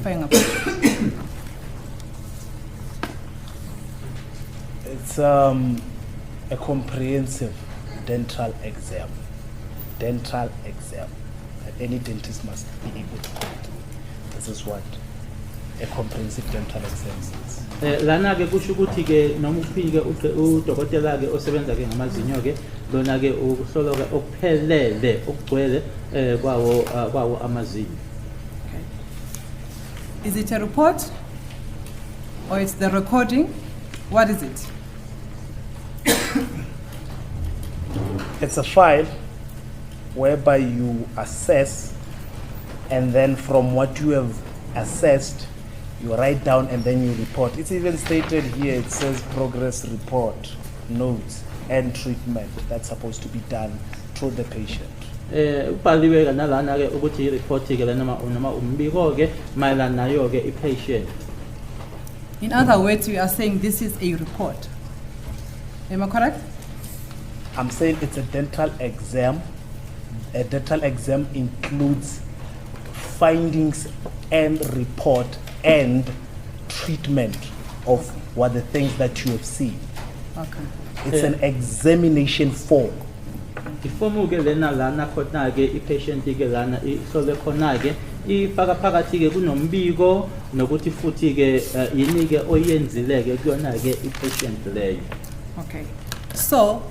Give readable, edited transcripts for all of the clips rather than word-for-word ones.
testifying about? It's a comprehensive dental exam. Dental exam that any dentist must be able to do. This is what a comprehensive dental exam is. Lana ke kusho ukuthi ke noma ufike udokotela ke osebenza ke ngamazinyo ke lona ke ukuhlola ke okuphelele okugcwele kwawo amazinyo. Okay. Is it a report or it's the recording? What is it? It's a file whereby you assess, and then from what you have assessed, you write down and then you report. It's even stated here, it says progress report, notes, and treatment that's supposed to be done to the patient. Ubhaliwe ke nalana ke ukuthi i-report ke noma umbiko ke mayelana nayo ke i-patient. In other words, you are saying this is a report. Am I correct? I'm saying it's a dental exam. A dental exam includes findings and report and treatment of what the things that you have seen. Okay. It's an examination form. Ifomu ke lena lana khona ke i-patient ke lana ihlole khona ke ifaka phakathi ke kunombiko nokuthi futhi ke yini ke oyenzile ke kuyona ke i-patient leyo. Okay. So,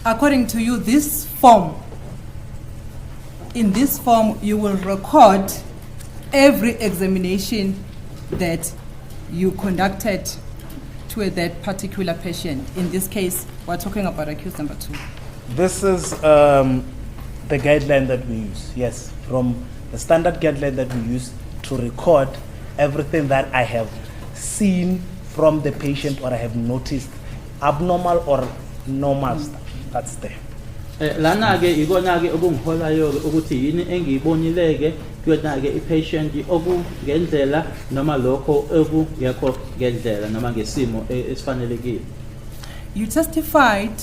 according to you, this form, in this form, you will record every examination that you conducted to that particular patient. In this case, we're talking about accused number 2. This is the guideline that we use, yes, from the standard guideline that we use to record everything that I have seen from the patient or I have noticed, abnormal or normal stuff. That's there. Lana ke ikona ke okungiholayo ukuthi yini engiyibonileke kuyona ke i-patient okungendlela noma lokho okungekho ngendlela noma ngesimo esifanelekile. You testified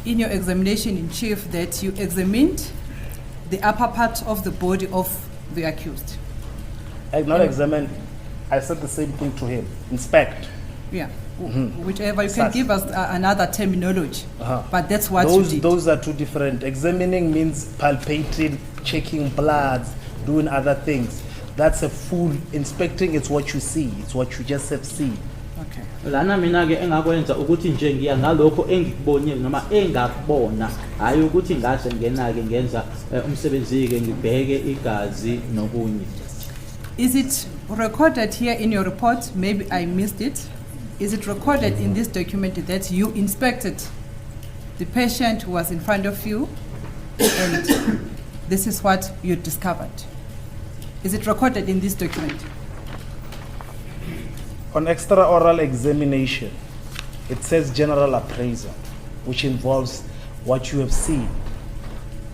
in your examination in chief that you examined the upper part of the body of the accused. I not examine, I said the same thing to him, inspect. Yeah. Whichever, you can give us another terminology, but that's what you did. Those are two different. Examining means palpating, checking bloods, doing other things. That's a full inspecting. It's what you see. It's what you just have seen. Okay. Lana mina ke engakwenza ukuthi nje ngiya ngalokho engikubonile noma engakubona hayi ukuthi ngase ngena ke ngenza umsebenzi ke ngibheke igazi nokunye. Is it recorded here in your report? Maybe I missed it. Is it recorded in this document that you inspected the patient who was in front of you and this is what you discovered? Is it recorded in this document? On extraoral examination, it says general appraisal, which involves what you have seen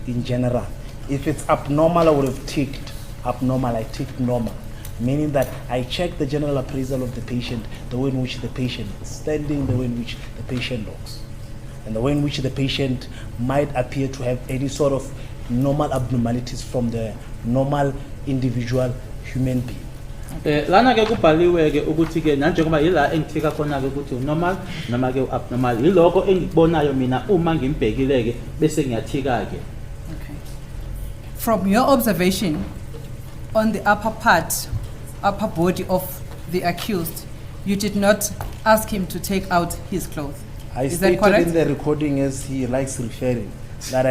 in general. If it's abnormal, I would have ticked abnormal, I ticked normal. Meaning that I check the general appraisal of the patient, the way in which the patient is standing, the way in which the patient looks, and the way in which the patient might appear to have any sort of normal abnormalities from the normal individual human being. Lana ke kubhaliwe ke ukuthi ke nanjengoba yila engithika khona ke ukuthi normal noma ke abnormal yiloko engikubonayo mina uma ngimbhekile ke bese ngiyathika ke. Okay. From your observation on the upper body of the accused, you did not ask him to take out his clothes. Is that correct? I stated in the recording, as he likes referring, that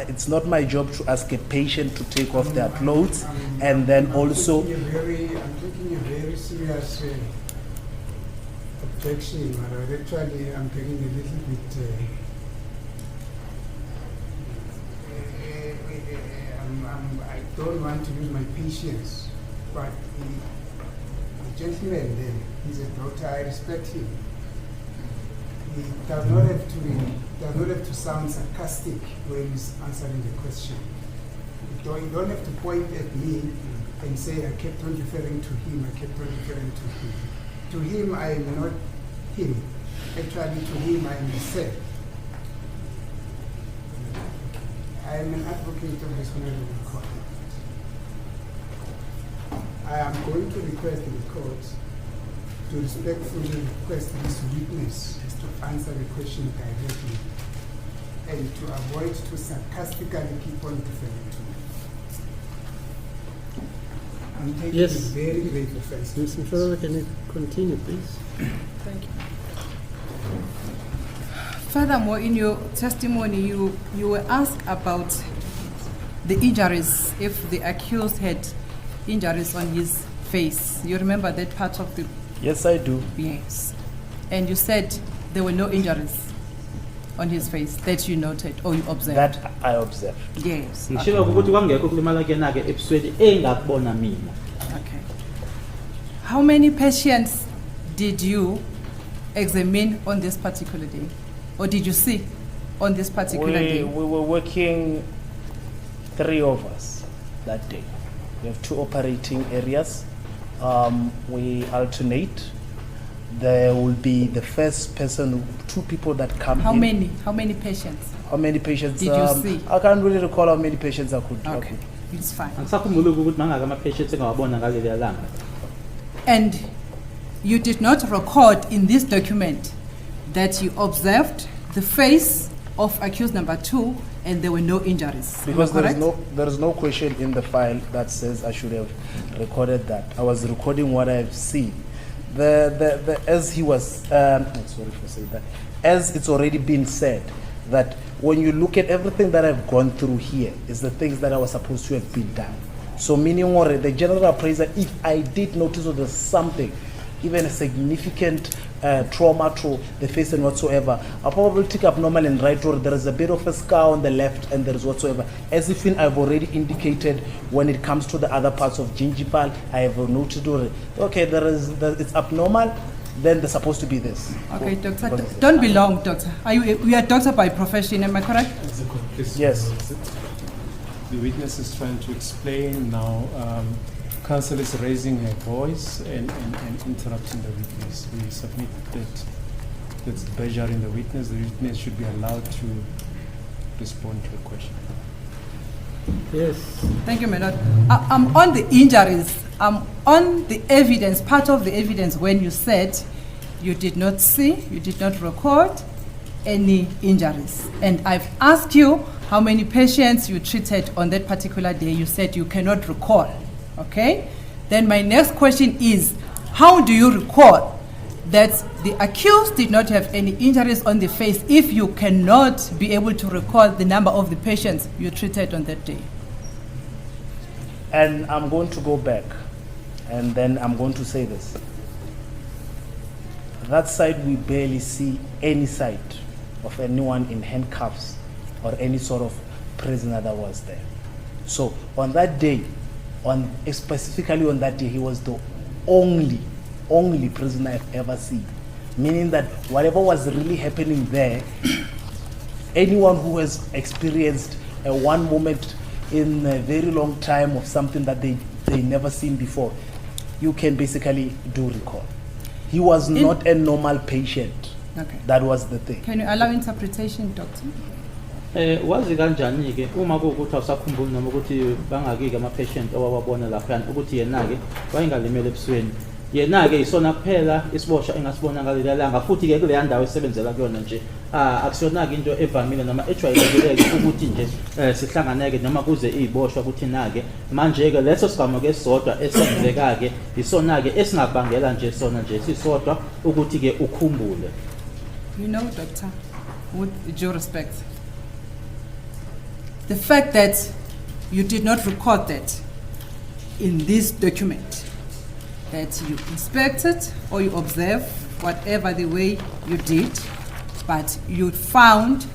it's not my job to ask a patient to take off their clothes, and then also... I'm taking a very serious objection, but actually I'm taking a little bit... I don't want to use my patience, but the gentleman there, he's a doctor, I respect him. He does not have to sound sarcastic when he's answering the question. You don't have to point at me and say, I kept on referring to him, I kept on referring to him. To him, I am not him. Actually, to him, I am myself. I am an advocate of this honorable court. I am going to request the court to respectfully request this witness to answer the question directly and to avoid to sarcastically keep on referring to me. I'm taking Yes. it very great offense. Ms. Mshololo, can you continue, please? Thank you. Furthermore, in your testimony, you were asked about the injuries, if the accused had injuries on his face. You remember that part of the... Yes, I do. Yes. And you said there were no injuries on his face that you noted or you observed. That I observed. Yes. ngishilo ukuthi kwangekho kulimala kena ke ebusweni engakubona mina. Okay. How many patients did you examine on this particular day? Or did you see on this particular day? We were working, 3 of us that day. We have 2 operating areas. We alternate. There will be the first person, 2 people that come How in. many? How many patients? How many patients? Did you see? I can't really recall how many patients I could. Okay, it's fine. Angisakhumbula ukuthi mangaka ama patients engawabona ngaleli langa. And you did not record in this document that you observed the face of accused number 2 and there were no injuries. Am I Because there correct? is no question in the file that says I should have recorded that. I was recording what I've seen. As he was, sorry for saying that, as it's already been said, that when you look at everything that I've gone through here, is the things that I was supposed to have been done. So meaning already, the general appraiser, if I did notice that there's something, even a significant trauma to the face and whatsoever, I'll probably take up normal and right, or there is a bit of a scar on the left and there is whatsoever. As if I've already indicated when it comes to the other parts of gingival, I have noted already. Okay, it's abnormal, then there's supposed to be this. Okay, doctor, don't be long, doctor. We are doctor by profession, am I correct? Yes. The witness is trying to explain now. Counsel is raising her voice and interrupting the witness. We submit that that's badgering the witness. The witness should be allowed to respond to a question. Yes. Thank you, my lord. I'm on the injuries. I'm on the evidence, part of the evidence when you said you did not see, you did not record any injuries. And I've asked you how many patients you treated on that particular day. You said you cannot recall. Okay? Then my next question is, how do you recall that the accused did not have any injuries on the face if you cannot be able to recall the number of the patients you treated on that day? And I'm going to go back, and then I'm going to say this. That side, we barely see any sight of anyone in handcuffs or any sort of prisoner that was there. So on that day, specifically on that day, he was the only prisoner I've ever seen. Meaning that whatever was really happening there, anyone who has experienced one moment in a very long time of something that they never seen before, you can basically do recall. He was not a normal patient. Okay. That was the thing. Can you allow interpretation, doctor? Wazi kanjani ke uma kuukuthi awusakhumbuli noma ukuthi bangaki ke ama patient owabona lapha ukuthi yena ke wayengalimele ebusweni. Yena ke isona kuphela isiboshwa engasibona ngaleli langa futhi ke kule ndawo esebenzela kuyona nje akusiyona ke into evamile noma ejwayelekile ukuthi nje sihlanganeke noma kuze iziboshwa ukuthi nake manje ke leso sigamo ke sodwa esenzeka ke isona ke esingabangela nje sona nje sisodwa ukuthi ke ukhumbule. You know, doctor, with due respect, the fact that you did not record that in this document, that you inspected or you observed, whatever the way you did, but you found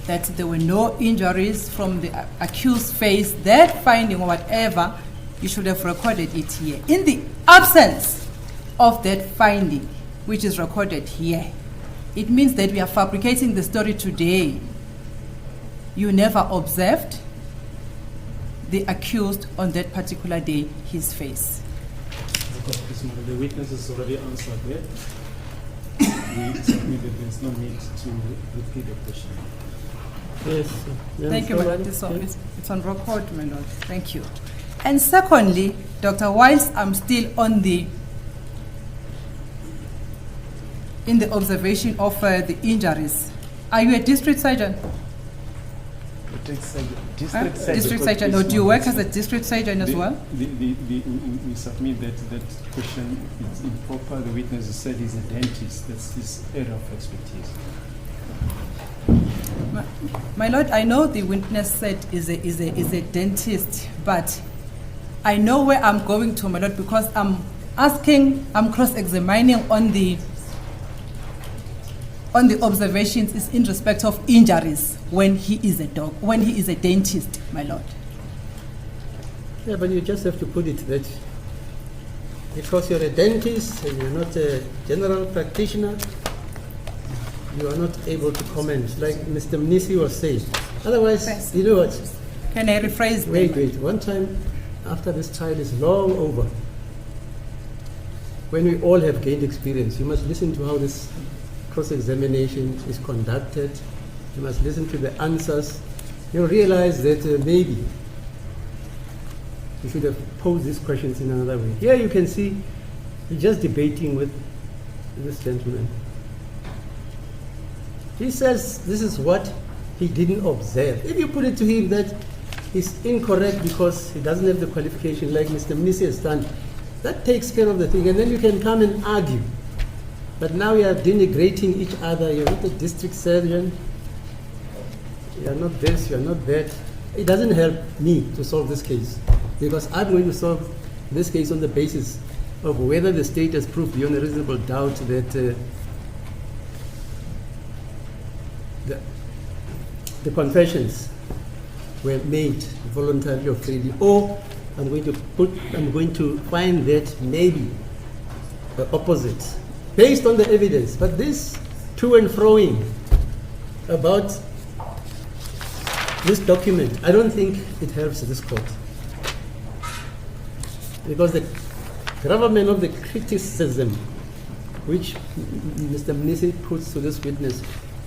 that there were no injuries from the accused face, that finding or whatever, you should have recorded it here. In the absence of that finding, which is recorded here, it means that we are fabricating the story today. You never observed the accused on that particular day, his face. The witness has already answered that. We submit that there's no need to repeat the question. Yes. Thank you, my lord. It's on record, my lord. Thank you. And secondly, Doctor, whilst I'm still in the observation of the injuries, are you a district surgeon? District surgeon, or do you work as a district surgeon as well? We submit that question, it's improper. The witness has said he's a dentist. That's his area of expertise. My lord, I know the witness said is a dentist, but I know where I'm going to, my lord, because I'm cross-examining on the observations is in respect of injuries when he is a dentist, my lord. Yeah, but you just have to put it that because you're a dentist and you're not a general practitioner, you are not able to comment, like Mr. Mnisi was saying. Otherwise, Yes. you know what? Can I rephrase that? Wait. One time, after this trial is long over, when we all have gained experience, you must listen to how this cross-examination is conducted. You must listen to the answers. You'll realize that maybe you should have posed these questions in another way. Here you can see you're just debating with this gentleman. He says this is what he didn't observe. If you put it to him that he's incorrect because he doesn't have the qualification like Mr. Mnisi has done, that takes care of the thing, and then you can come and argue. But now you are denigrating each other. You're not a district surgeon. You're not this, you're not that. It doesn't help me to solve this case, because I'm going to solve this case on the basis of whether the state has proved beyond a reasonable doubt that the confessions were made voluntarily or freely, or I'm going to find that maybe the opposite, based on the evidence. But this to and froing about this document, I don't think it helps this court, because the gravamen of the criticism which Mr. Mnisi puts to this witness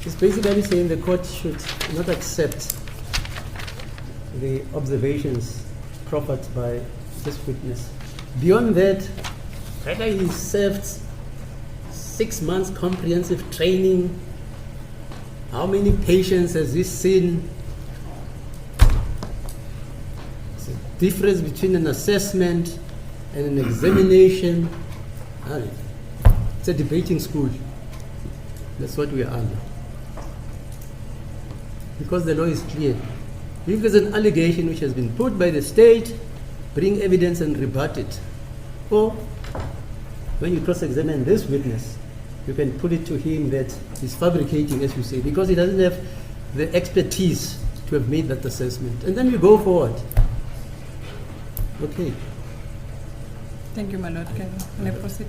is basically saying the court should not accept the observations proffered by this witness. Beyond that, whether he served 6 months comprehensive training, how many patients has he seen? It's a difference between an assessment and an examination. It's a debating school. That's what we are under. Because the law is clear. If there's an allegation which has been put by the state, bring evidence and rebut it. Or when you cross-examine this witness, you can put it to him that he's fabricating, as you say, because he doesn't have the expertise to have made that assessment. And then you go forward. Okay. Thank you, my lord. Can I proceed?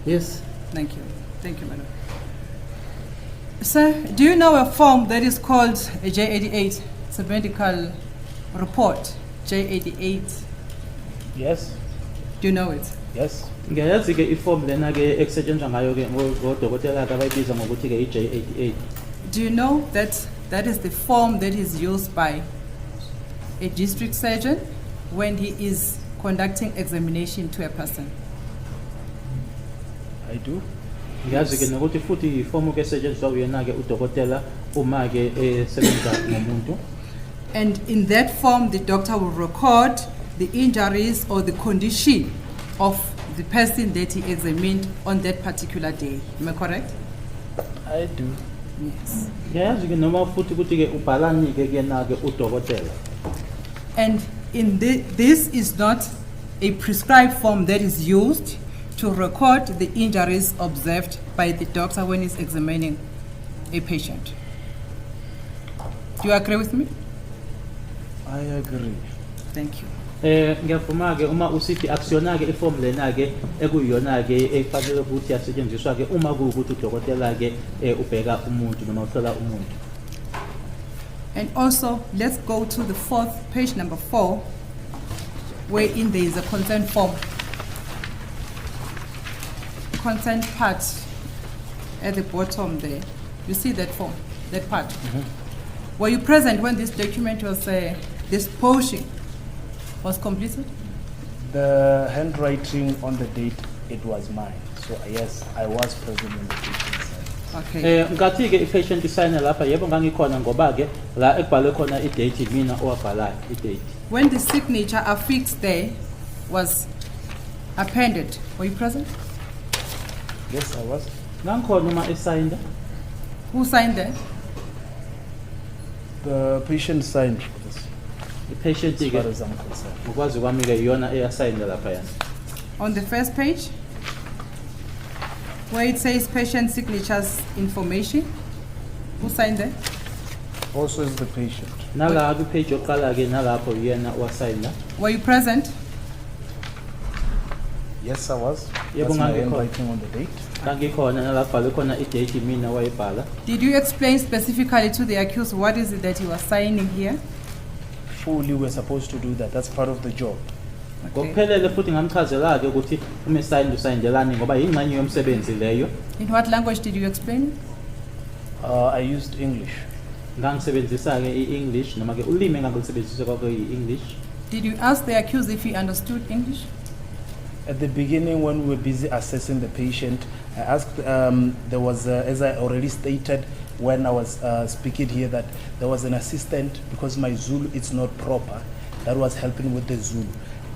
Yes. Thank you. Thank you, my lord. Sir, do you know a form that is called a J88? It's a medical report, J88. Yes, Do you know it? yes. Ngiyazi ke iform lena ke esetshenziswa ngayo ke ngodokotela abayibiza ngokuthi ke i-J88. Do you know that that is the form that is used by a district surgeon when he is conducting examination to a person? I do. Ngiyazi ke nokuthi futhi iform ke esetshenziswa uyena ke udokotela uma ke esebenza ngomuntu. And in that form, the doctor will record the injuries or the condition of the person that he examined on that particular day. Am I correct? I do. Yes. Ngiyazi ke noma futhi ukuthi ke ubhalani ke kena ke udokotela. And in this is not a prescribed form that is used to record the injuries observed by the doctor when he's examining a patient. Do you agree with me? I agree. Thank you. Ngiyavuma ke uma usithi akusiyona ke iform lena ke ekuyiyona ke efanele ukuthi yasetshenziswa ke uma kuwukuthi udokotela ke ubheka umuntu noma uhlola umuntu. And also, let's go to the page number 4, wherein there is a consent form. Consent part at the bottom there. You see that form, that part? Were you present when this document was disposing was completed? The handwriting on the date, it was mine. So yes, I was present when the patient signed. Okay. Ngathi ke i-patient isayine lapha yebo ngangikhona ngoba ke la ekubhalwe khona i-date mina owabhalayo i-date. When the signature affixed there was appended, were you present? Yes, I was. Ngangikhona uma esayinda. Who signed there? The patient signed this, I-patient as far ke as I'm concerned. ngokwazi kwami ke iyona eyasayinda lapha yana. On the first page, where it says patient signatures information, who signed there? Also is the patient. Nala kwi-page yokuqala ke nalapho yena owasayinda. Were you present? Yes, I was. Yebo, That's my ngangikhona. handwriting on the date. Ngangikhona nala kubhalwe khona i-date mina wayibhala. Did you explain specifically to the accused what is it that he was signing here? Fully, we're supposed to do that. That's part of the job. Okay. Ngokuphelele futhi ngamchazela ke ukuthi uma esayinda usayindelani ngoba yingxenye yomsebenzi leyo. In what language did you explain? I used English. Ngangisebenzisa ke i-English noma ke ulimi engangilisebenzisa kwakuyi-English. Did you ask the accused if he understood English? At the beginning, when we were busy assessing the patient, I asked, there was, as I already stated when I was speaking here, that there was an assistant, because my Zulu is not proper, that was helping with the Zulu.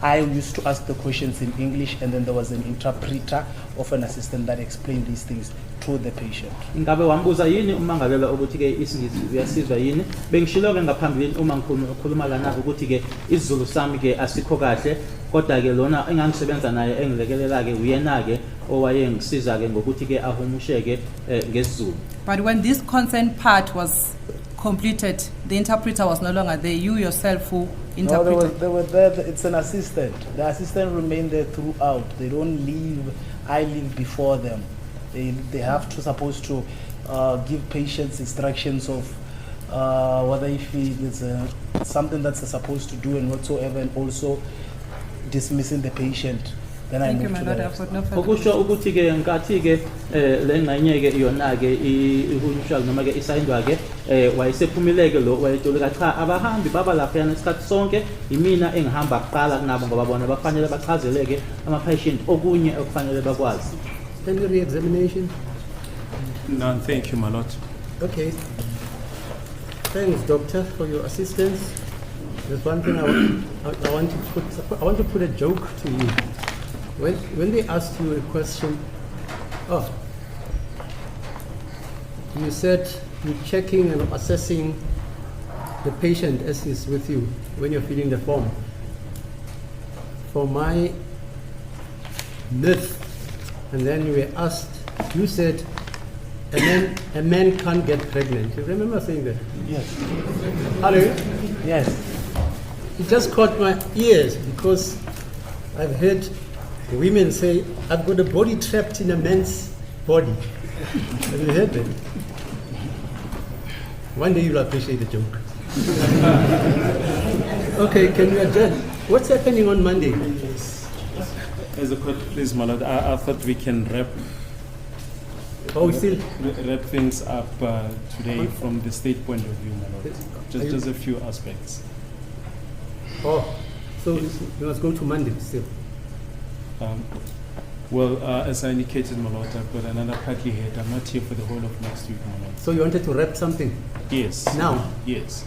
I used to ask the questions in English, and then there was an interpreter of an assistant that explained these things to the patient. Ingabe wambuza yini umangalela ukuthi ke isingisi uyasizwa yini? Bengishilo ke ngaphambilini uma ngikhuluma lana ukuthi ke isiZulu sami ke asikho kahle, kodwa ke lona engangisebenza naye engilekelela ke uyena ke owayengisiza ke ngokuthi ke ahumusheke ngesiZulu. But when this consent part was completed, the interpreter was no longer there. You yourself who No, interpreted. they were there. It's an assistant. The assistant remained there throughout. They don't leave. I leave before them. They have to supposed to give patients instructions of whether if it's something that's supposed to do and whatsoever, and also dismissing the patient. Then I Thank you, move my to lord. the I've next. got no further Okusho questions. ukuthi ke nkathi ke le ngxenye ke iyona ke ihunishwa noma ke isayindwa ke wayesephumileke lo wayetoleka cha abahambi baba lapha yana isikhathi sonke imina engihamba kuqala kunabo ngoba bona bafanele bachazeleke ama patient okunye okufanele bakwazi. Any re-examination? None, thank you, my lord. Okay. Thanks, doctor, for your assistance. There's one thing I want to put a joke to you. When they asked you a question, you said you're checking and assessing the patient as he's with you when you're filling the form. For my myth, and then you were asked, you said a man can't get pregnant. You remember saying that? Yes. Hello? Yes. It just caught my ears because I've heard women say, I've got a body trapped in a man's body. Have you heard that? One day you'll appreciate the joke. Okay, can you adjourn? What's happening on Monday? As a court, please, my lord, I thought we can wrap things up today from the state point of view, my lord. Just a few aspects. Oh, so we must go to Monday still. Well, as I indicated, my lord, I've got another party head. I'm not here for the whole of next week, my lord. So you wanted to wrap something Yes. now? Yes.